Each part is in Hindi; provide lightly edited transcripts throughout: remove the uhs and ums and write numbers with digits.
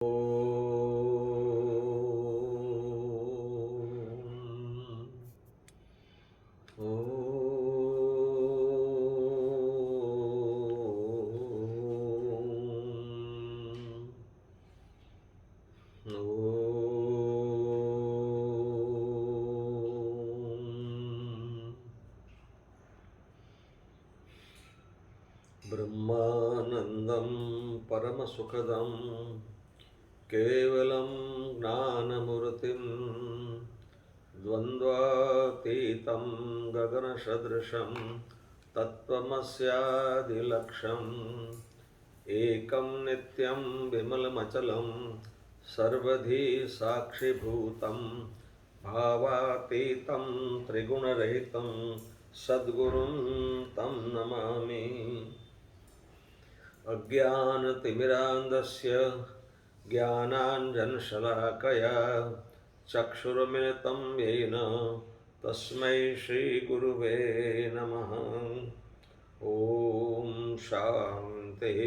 ब्रह्मानन्दं परमसुखदं केवलं ज्ञानमूर्तिं द्वन्द्वातीतं गगनसदृशं तत्त्वमस्यादिलक्ष्यम् एकं नित्यं विमलमचलं सर्वधी साक्षिभूतं भावातीतं त्रिगुणरहितं सद्गुरुं तं नमामि। अज्ञानतिमिरान्धस्य ज्ञानाञ्जनशलाकया चक्षुरुन्मिलितं येन तस्मै श्रीगुरुवे नमः। ॐ शान्तिः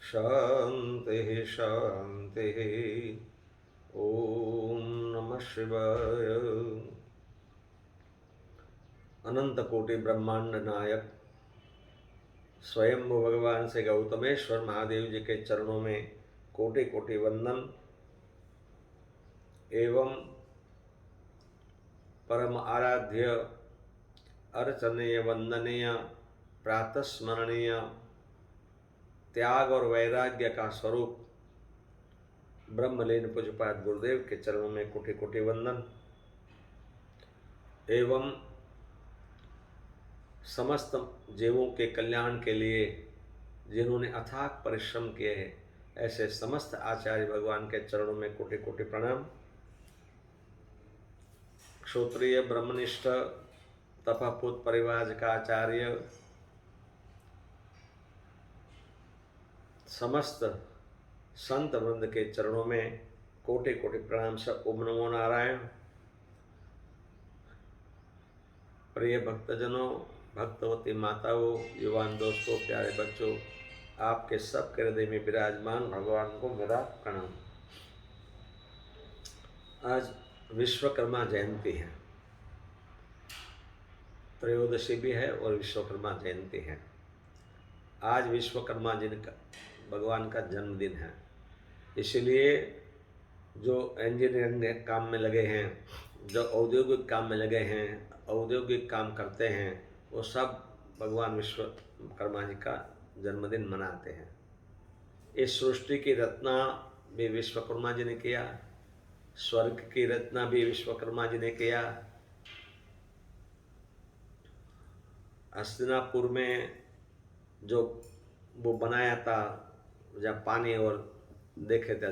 शान्तिः शान्तिः। ॐ नमः शिवाय। अनंत कोटि ब्रह्मांड नायक स्वयं भगवान से गौतमेश्वर महादेव जी के चरणों में कोटि कोटि वंदन एवं परम आराध्य अर्चनीय वंदनीय प्रातस्मरणीय त्याग और वैराग्य का स्वरूप ब्रह्मलीन पूज्यपाद गुरुदेव के चरणों में कोटि कोटि वंदन एवं समस्त जीवों के कल्याण के लिए जिन्होंने अथाक परिश्रम किए हैं ऐसे समस्त आचार्य भगवान के चरणों में कोटि कोटि प्रणाम। क्षत्रिय ब्रह्मनिष्ठ तपपुत परिवार का आचार्य समस्त संत वृंद के चरणों में कोटि कोटि प्रणाम। सब ओम नमो नारायण। प्रिय भक्तजनों, भक्तवती माताओं, युवान दोस्तों, प्यारे बच्चों, आपके सबके हृदय में विराजमान भगवान को मेरा प्रणाम। आज विश्वकर्मा जयंती है, त्रयोदशी भी है और विश्वकर्मा जयंती है। आज विश्वकर्मा जी का भगवान का जन्मदिन है, इसलिए जो इंजीनियरिंग काम में लगे हैं, जो औद्योगिक काम में लगे हैं, औद्योगिक काम करते हैं, वो सब भगवान विश्वकर्मा जी का जन्मदिन मनाते हैं। इस सृष्टि की रचना भी विश्वकर्मा जी ने किया, स्वर्ग की रचना भी विश्वकर्मा जी ने किया। हस्तिनापुर में जो वो बनाया था, जब पानी और देखे थे,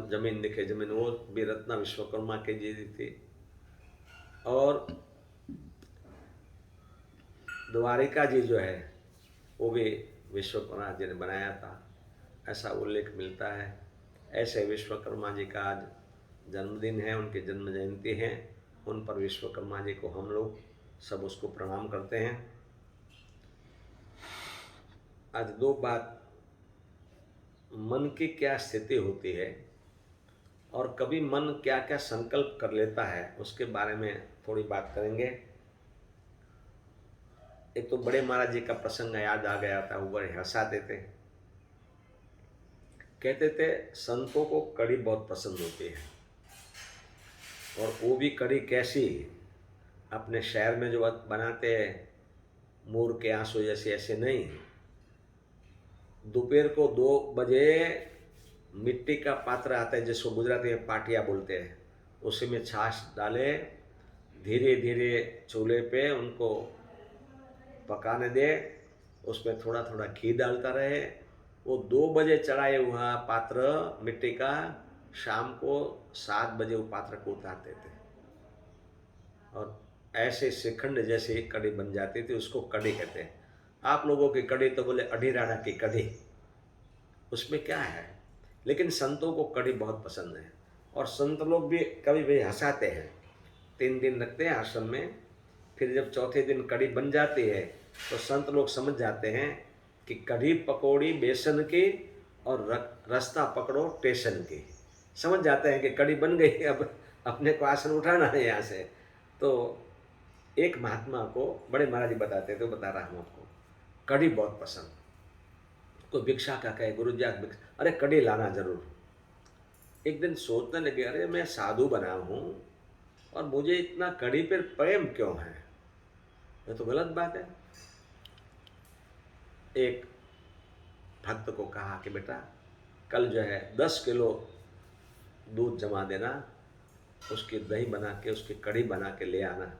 जमीन देखे जमीन, वो भी रत्ना विश्वकर्मा की जी थी। और द्वारिका जी जो है वो भी विश्वकर्मा जी ने बनाया था, ऐसा उल्लेख मिलता है। ऐसे विश्वकर्मा जी का आज जन्मदिन है, उनकी जन्म जयंती है। उन पर विश्वकर्मा जी को हम लोग सब उसको प्रणाम करते हैं। आज दो बात, मन की क्या स्थिति होती है और कभी मन क्या क्या संकल्प कर लेता है, उसके बारे में थोड़ी बात करेंगे। एक तो बड़े महाराज जी का प्रसंग याद आ गया था, वो बड़े हंसाते थे। कहते थे संतों को कड़ी बहुत पसंद होती है, और वो भी कड़ी कैसी, अपने शहर में जो बनाते हैं मोर के आंसू जैसे, ऐसे नहीं। दोपहर को 2 बजे मिट्टी का पात्र आता है, जिसको गुजराती में पाटिया बोलते हैं, उसी में छाछ डाले, धीरे धीरे चूल्हे पे उनको पकाने दे, उसमें थोड़ा थोड़ा घी डालता रहे। वो 2 बजे चढ़ाए हुआ पात्र मिट्टी का, शाम को 7 बजे वो पात्र को उतारते थे, और ऐसे श्रीखंड जैसे कड़ी बन जाती थी। उसको कड़ी कहते हैं। आप लोगों की कड़ी तो बोले अढ़ी राड़ा की कड़ी, उसमें क्या है, लेकिन संतों को कड़ी बहुत पसंद है। और संत लोग भी कभी भी हंसाते हैं। 3 दिन रखते हैं आश्रम में, फिर जब चौथे दिन कड़ी बन जाती है तो संत लोग समझ जाते हैं कि कढ़ी पकौड़ी बेसन की और रास्ता पकड़ो स्टेशन की। समझ जाते हैं कि कड़ी बन गई, अब अपने को आसन उठाना है यहाँ से। तो एक महात्मा को बड़े महाराज जी बताते थे, बता रहा हूँ आपको, कड़ी बहुत पसंद। कोई भिक्षा का कहे, गुरु जी आज अरे कड़ी लाना जरूर। एक दिन सोचने लगे, अरे मैं साधु बना हूँ और मुझे इतना कड़ी पर प्रेम क्यों है, ये तो गलत बात है। एक भक्त को कहा कि बेटा कल जो है 10 किलो दूध जमा देना, उसकी दही बना के उसकी कड़ी बना के ले आना।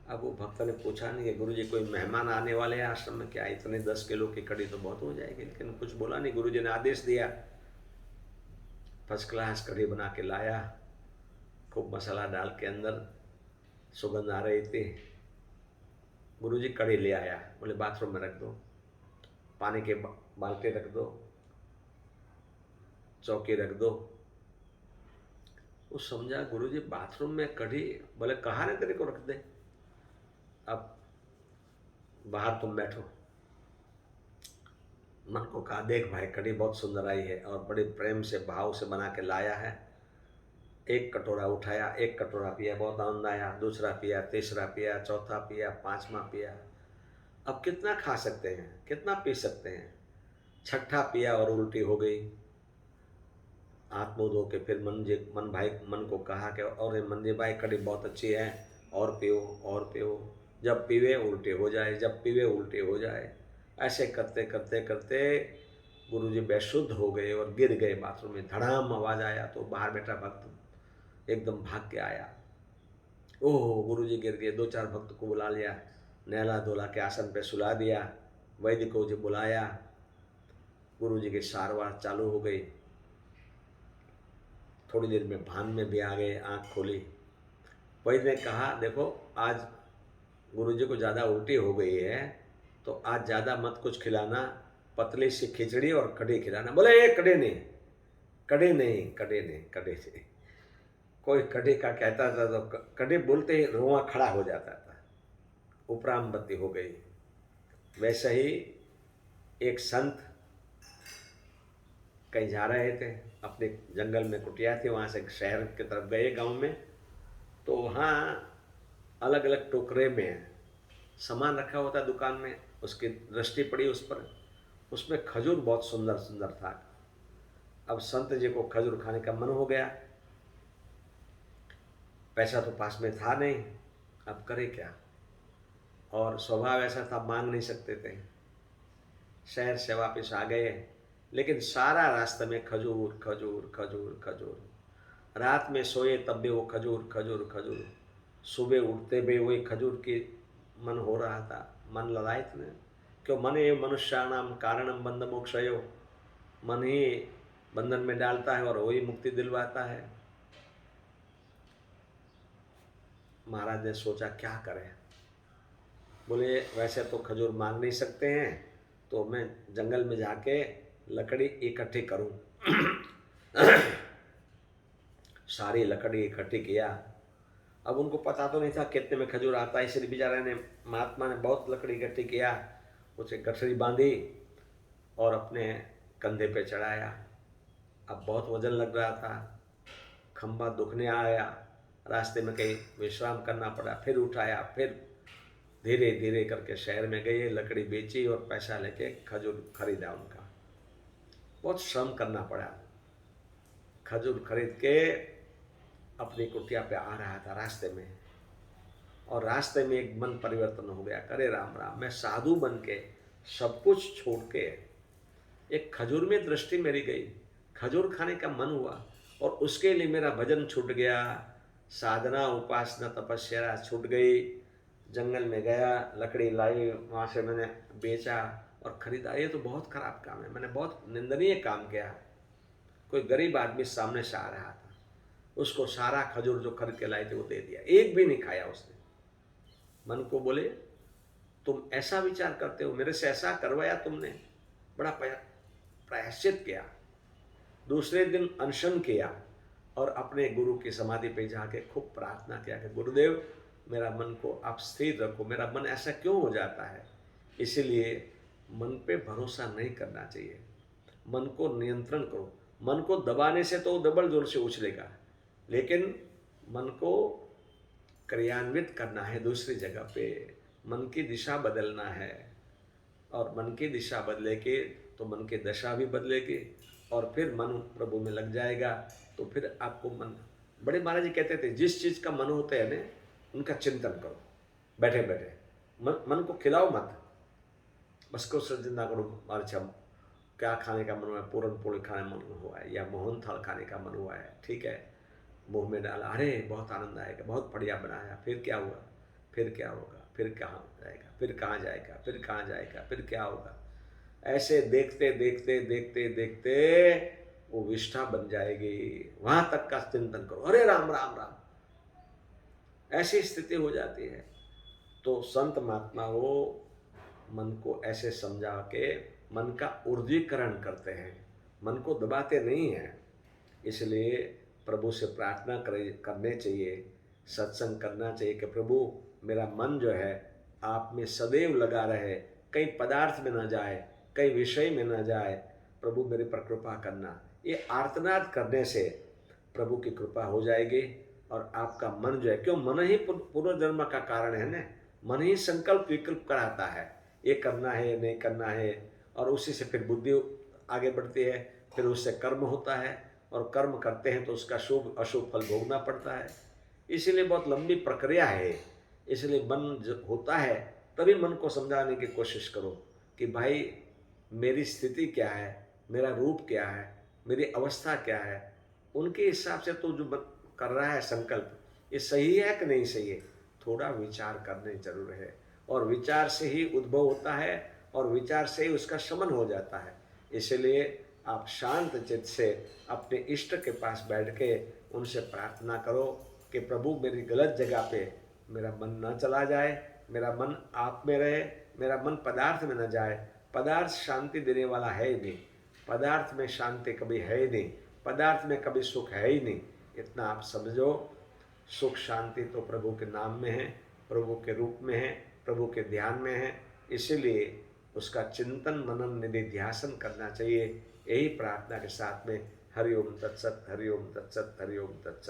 अब वो भक्त ने पूछा नहीं कि गुरु जी कोई मेहमान आने वाले हैं आश्रम में क्या, इतने 10 किलो की कड़ी तो बहुत हो जाएगी, लेकिन कुछ बोला नहीं। गुरु जी ने आदेश दिया, फर्स्ट क्लास कड़ी बना के लाया, खूब मसाला डाल के अंदर सुगंध आ रही थी। गुरु जी कड़ी ले आया, बोले बाथरूम में रख दो, पानी के बाल्टी रख दो, चौकी रख दो। वो समझा गुरु जी बाथरूम में कड़ी, बोले कहा ना तेरे को रख दे, अब बाहर तुम बैठो। मन को कहा देख भाई कड़ी बहुत सुंदर आई है और बड़े प्रेम से भाव से बना के लाया है। एक कटोरा उठाया, एक कटोरा पिया, बहुत आनंद आया, दूसरा पिया, तीसरा पिया, चौथा पिया, पांचवा पिया। अब कितना खा सकते हैं, कितना पी सकते हैं। छठा पिया और उल्टी हो गई। हाथ मुँह धो के फिर मन को कहा कि और मंजे भाई कड़ी बहुत अच्छी है, और पियो और पियो। जब पीवे उल्टे हो जाए, जब पीवे उल्टे हो जाए। ऐसे करते करते करते गुरुजी बेशुद्ध हो गए और गिर गए बाथरूम में। धड़ाम आवाज आया तो बाहर बैठा भक्त एकदम भाग के आया। ओह गुरुजी गिर गए। 2-4 भक्त को बुला लिया, नहला धोला के आसन पे सुला दिया, वैद्य को जी बुलाया। गुरुजी की सारवार चालू हो गई। थोड़ी देर में भान में भी आ गए, आंख खोली। वैद्य ने कहा देखो आज गुरुजी को ज़्यादा उल्टी हो गई है तो आज ज़्यादा मत कुछ खिलाना, पतली सी खिचड़ी और कड़ी खिलाना। बोले ये कड़ी नहीं, कड़ी नहीं, कड़ी नहीं, कड़ी नहीं। कोई कड़ी का कहता था तो कड़ी बोलते ही रोआ खड़ा हो जाता था, उपराम बत्ती हो गई। वैसे ही एक संत कहीं जा रहे थे, अपने जंगल में कुटिया थी, वहाँ से शहर की तरफ गए गांव में। तो वहाँ अलग अलग टोकरे में सामान रखा होता है दुकान में, उसकी दृष्टि पड़ी उस पर, उसमें खजूर बहुत सुंदर सुंदर था। अब संत जी को खजूर खाने का मन हो गया, पैसा तो पास में था नहीं, अब करे क्या। और स्वभाव ऐसा था मांग नहीं सकते थे। शहर से वापस आ गए, लेकिन सारा रास्ते में खजूर खजूर खजूर खजूर। रात में सोए तब भी वो खजूर खजूर खजूर। सुबह उठते भी वही खजूर की मन हो रहा था। मन ललायत ने क्यों, मन ये मनुष्याणाम कारणम बंध मोक्षयो। मन ही बंधन में डालता है और वही मुक्ति दिलवाता है। महाराज ने सोचा क्या करें। बोले वैसे तो खजूर मांग नहीं सकते हैं, तो मैं जंगल में जाके लकड़ी इकट्ठी करूं। सारी लकड़ी इकट्ठी किया। अब उनको पता तो नहीं था कितने में खजूर आता है, इसलिए बेचारे ने, महात्मा ने बहुत लकड़ी इकट्ठी किया, उसे गठरी बांधी और अपने कंधे पे चढ़ाया। अब बहुत वजन लग रहा था, खंभा दुखने आया, रास्ते में कहीं विश्राम करना पड़ा, फिर उठाया, फिर धीरे धीरे करके शहर में गए, लकड़ी बेची और पैसा लेके खजूर खरीदा उनका। बहुत श्रम करना पड़ा। खजूर खरीद के अपनी कुटिया पे आ रहा था रास्ते में, और रास्ते में एक मन परिवर्तन हो गया। करे राम राम, मैं साधु बन के सब कुछ छोड़ के एक खजूर में दृष्टि मेरी गई, खजूर खाने का मन हुआ और उसके लिए मेरा भजन छूट गया, साधना उपासना तपस्या छूट गई। जंगल में गया, लकड़ी लाई, वहाँ से मैंने बेचा और खरीदा। ये तो बहुत खराब काम है, मैंने बहुत निंदनीय काम किया। कोई गरीब आदमी सामने से आ रहा था, उसको सारा खजूर जो खरीद के लाए थे वो दे दिया, एक भी नहीं खाया उसने। मन को बोले तुम ऐसा विचार करते हो, मेरे से ऐसा करवाया तुमने, बड़ा प्रायश्चित किया। दूसरे दिन अनशन किया और अपने गुरु की समाधि पे जाके खूब प्रार्थना किया कि गुरुदेव मेरा मन को आप स्थिर रखो, मेरा मन ऐसा क्यों हो जाता है। इसीलिए मन पे भरोसा नहीं करना चाहिए। मन को नियंत्रण करो। मन को दबाने से तो डबल जोर से उछलेगा, लेकिन मन को क्रियान्वित करना है दूसरी जगह पे, मन की दिशा बदलना है। और मन की दिशा बदलेगी तो मन की दशा भी बदलेगी, और फिर मन प्रभु में लग जाएगा। तो फिर आपको मन, बड़े महाराज जी कहते थे, जिस चीज़ का मन होता है ना, उनका चिंतन करो बैठे बैठे। मन को खिलाओ मत, बस को चिंता करो, अच्छा क्या खाने का मन हुआ है, पूरन पोली खाने मन हुआ है, या मोहन थाल खाने का मन हुआ है, ठीक है, मुंह में डाला, अरे बहुत आनंद आएगा, बहुत बढ़िया बनाया, फिर क्या हुआ, फिर क्या होगा, फिर कहाँ जाएगा, फिर कहाँ जाएगा, फिर कहाँ जाएगा, फिर क्या होगा। ऐसे देखते देखते देखते देखते वो विष्ठा बन जाएगी। वहां तक का चिंतन करो, अरे राम राम राम, ऐसी स्थिति हो जाती है। तो संत महात्मा वो मन को ऐसे समझा के मन का ऊर्जीकरण करते हैं, मन को दबाते नहीं हैं। इसलिए प्रभु से प्रार्थना करने चाहिए, सत्संग करना चाहिए कि प्रभु मेरा मन जो है आप में सदैव लगा रहे, कहीं पदार्थ में न जाए, कहीं विषय में न जाए, प्रभु मेरे पर कृपा करना। ये आर्तनाद करने से प्रभु की कृपा हो जाएगी, और आपका मन जो है, क्यों, मन ही पुनर्जन्म का कारण है ना, मन ही संकल्प विकल्प कराता है, ये करना है, ये नहीं करना है, और उसी से फिर बुद्धि आगे बढ़ती है, फिर उससे कर्म होता है, और कर्म करते हैं तो उसका शुभ अशुभ फल भोगना पड़ता है। इसीलिए बहुत लंबी प्रक्रिया है। इसलिए मन जब होता है तभी मन को समझाने की कोशिश करो कि भाई मेरी स्थिति क्या है, मेरा रूप क्या है, मेरी अवस्था क्या है, उनके हिसाब से तो जो कर रहा है संकल्प, ये सही है कि नहीं सही है, थोड़ा विचार करने जरूर है। और विचार से ही उद्भव होता है, और विचार से ही उसका शमन हो जाता है। इसलिए आप शांत चित्त से अपने इष्ट के पास बैठ के उनसे प्रार्थना करो कि प्रभु मेरी गलत जगह पे मेरा मन न चला जाए, मेरा मन आप में रहे, मेरा मन पदार्थ में न जाए। पदार्थ शांति देने वाला है ही नहीं, पदार्थ में शांति कभी है ही नहीं, पदार्थ में कभी सुख है ही नहीं। इतना आप समझो, सुख शांति तो प्रभु के नाम में है, प्रभु के रूप में है, प्रभु के ध्यान में है। इसीलिए उसका चिंतन मनन निधि ध्यासन करना चाहिए। यही प्रार्थना के साथ में हरि ओम तत्सत, हरि ओम तत्सत, हरि ओम तत्सत।